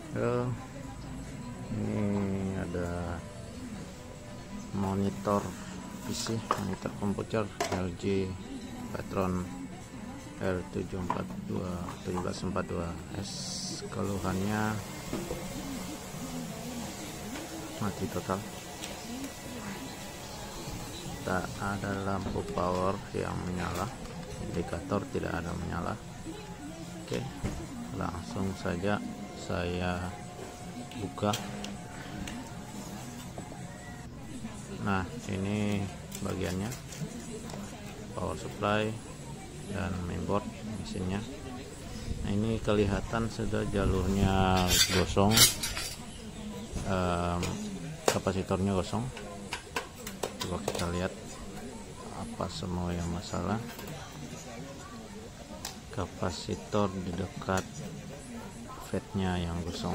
Halo, ini ada monitor PC, monitor komputer LG Patron R1742S. Keluhannya mati total, tak ada lampu power yang menyala, indikator tidak ada menyala. Oke, langsung saja saya buka. Nah, ini bagiannya, power supply dan mainboard mesinnya. Nah, ini kelihatan sudah jalurnya gosong, kapasitornya gosong. Coba kita lihat apa semua yang masalah. Kapasitor di dekat fatnya yang gosong.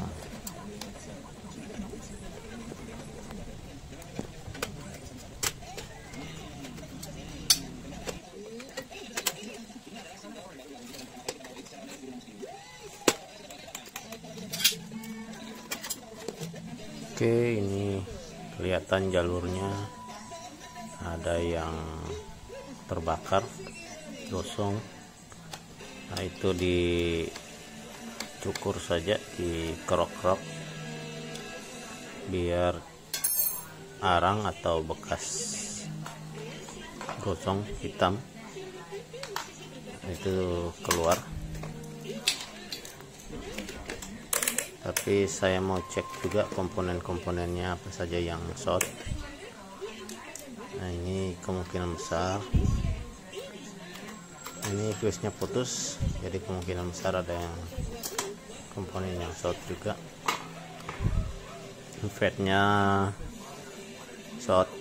Oke, ini kelihatan jalurnya ada yang terbakar, gosong. Nah, itu dicukur saja, dikerok-kerok biar arang atau bekas gosong hitam itu keluar. Tapi saya mau cek juga komponen-komponennya apa saja yang short. Nah, ini kemungkinan besar ini fuse-nya putus, jadi kemungkinan besar ada yang komponen yang short juga. Fatnya short,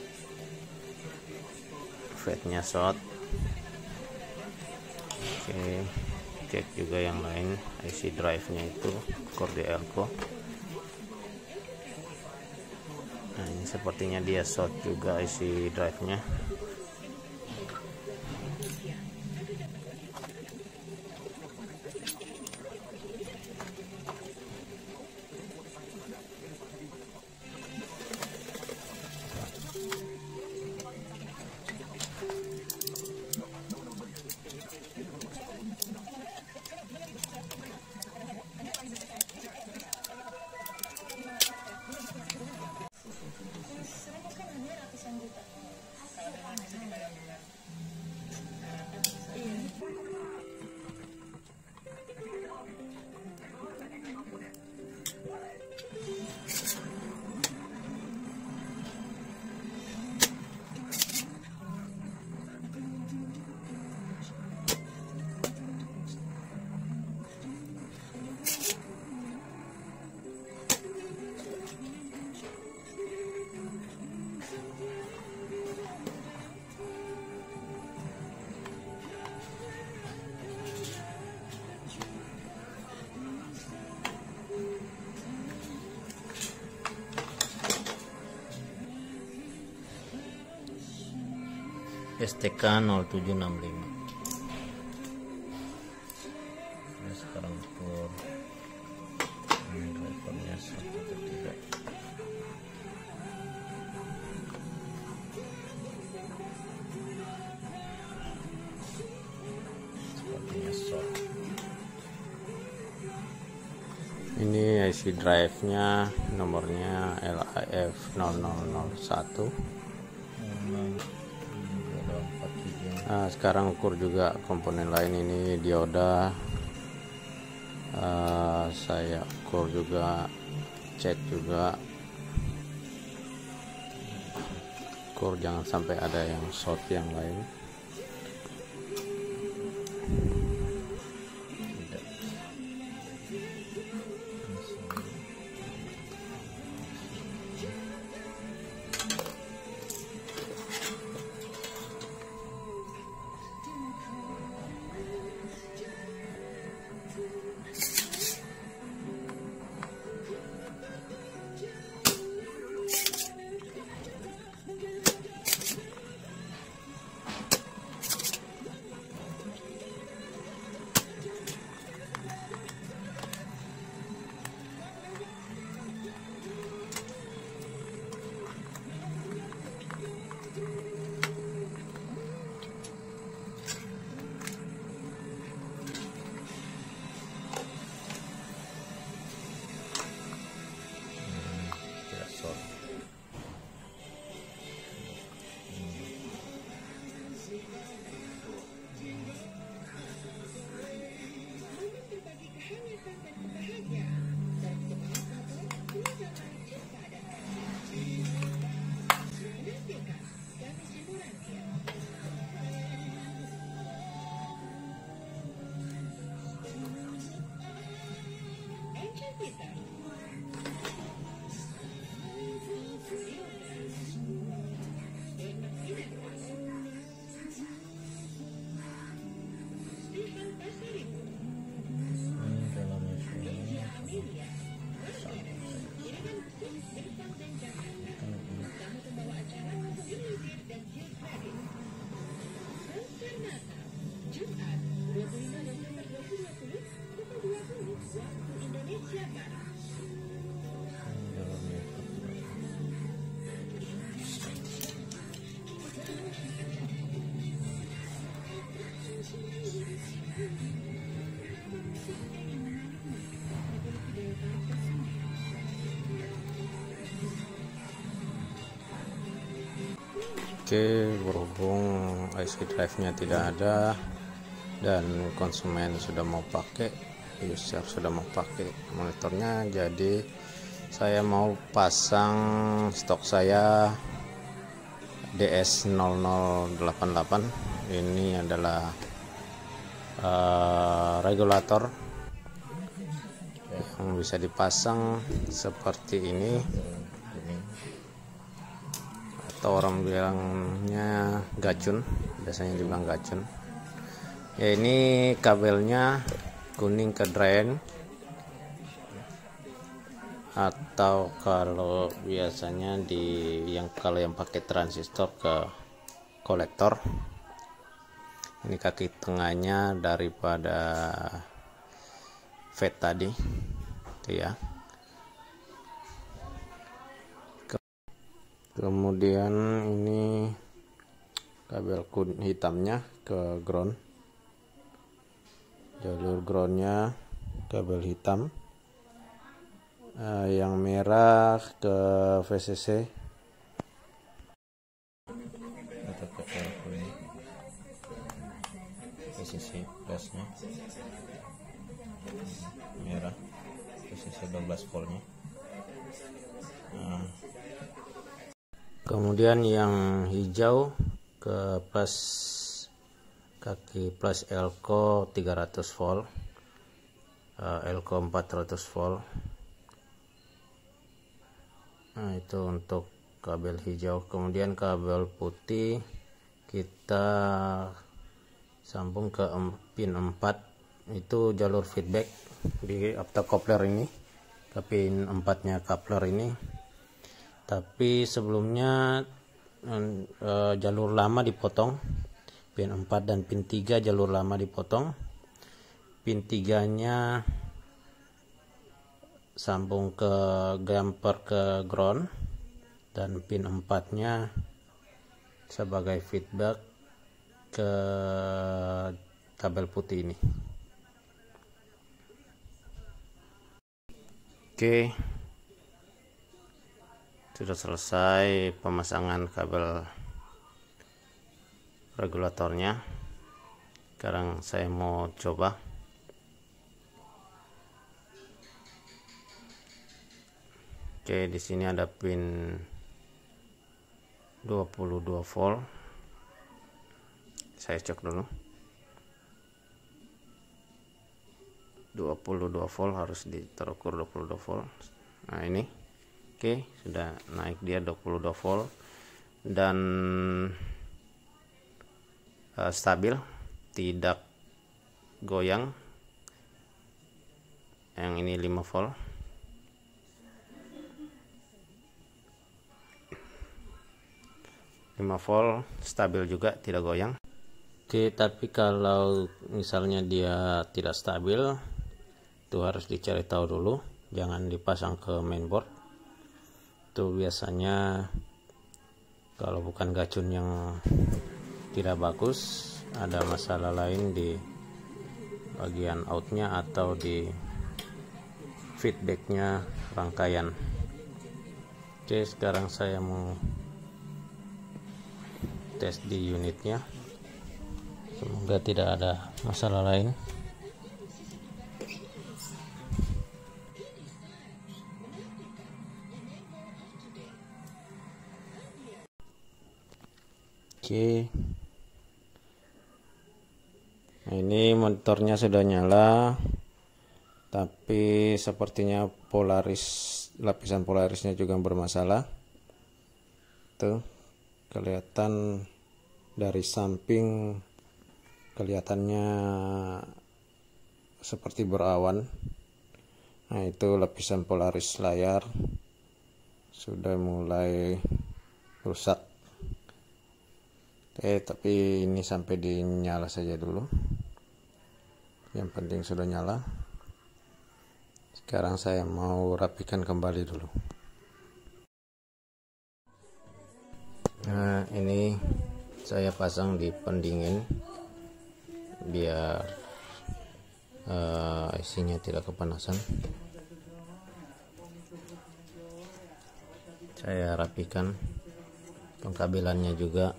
Oke, cek juga yang lain, IC drive nya itu core Elco. Nah, ini sepertinya dia short juga IC drive nya. STK 0765. Nah, sekarang ukur drivernya satu atau tidak. Sepertinya short. Ini IC drive nya, nomornya LAF 0001. Nah, sekarang ukur juga komponen lain, ini dioda. Saya ukur juga, cek juga, ukur jangan sampai ada yang short yang lain. Oke, berhubung IC drive-nya tidak ada dan konsumen sudah mau pakai, user sudah mau pakai monitornya, jadi saya mau pasang stok saya DS0088. Ini adalah regulator yang bisa dipasang seperti ini, atau orang bilangnya gacun, biasanya dibilang gacun ya. Ini kabelnya kuning ke drain, atau kalau biasanya kalau yang pakai transistor ke kolektor. Ini kaki tengahnya daripada FET tadi itu ya. Kemudian ini kabel hitamnya ke ground, jalur groundnya kabel hitam, yang merah ke VCC atau ke VCC plusnya, merah VCC 12 voltnya. Kemudian yang hijau ke plus, kaki plus elko 300 volt, elko 400 volt. Nah, itu untuk kabel hijau. Kemudian kabel putih kita sambung ke pin 4, itu jalur feedback di optocoupler ini, ke pin 4 nya coupler ini. Tapi sebelumnya jalur lama dipotong, pin 4 dan pin 3 jalur lama dipotong. Pin 3 nya sambung ke jumper ke ground, dan pin 4 nya sebagai feedback ke kabel putih ini. Oke, sudah selesai pemasangan kabel regulatornya. Sekarang saya mau coba. Oke, di sini ada pin 22 volt. Saya cek dulu. 22 volt harus terukur 22 volt. Nah, ini. Oke, sudah naik dia 22 volt dan stabil, tidak goyang. Yang ini 5 volt. Stabil juga, tidak goyang. Oke, tapi kalau misalnya dia tidak stabil, itu harus dicari tahu dulu, jangan dipasang ke mainboard. Itu biasanya kalau bukan gacun yang tidak bagus, ada masalah lain di bagian outnya atau di feedbacknya rangkaian. Oke, sekarang saya mau tes di unitnya, semoga tidak ada masalah lain. Oke, nah ini monitornya sudah nyala, tapi sepertinya lapisan polarisnya juga bermasalah. Tuh, kelihatan dari samping, kelihatannya seperti berawan. Nah, itu lapisan polaris layar sudah mulai rusak. Tapi ini sampai dinyala saja dulu. Yang penting sudah nyala. Sekarang saya mau rapikan kembali dulu. Nah, ini saya pasang di pendingin biar IC-nya tidak kepanasan. Saya rapikan pengkabelannya juga.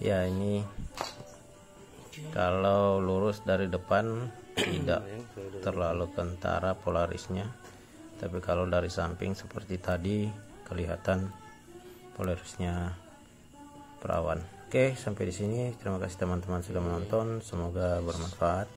Ya, ini kalau lurus dari depan tidak terlalu kentara polarisnya, tapi kalau dari samping seperti tadi kelihatan polarisnya perawan. Oke, sampai di sini. Terima kasih teman-teman sudah menonton, semoga bermanfaat.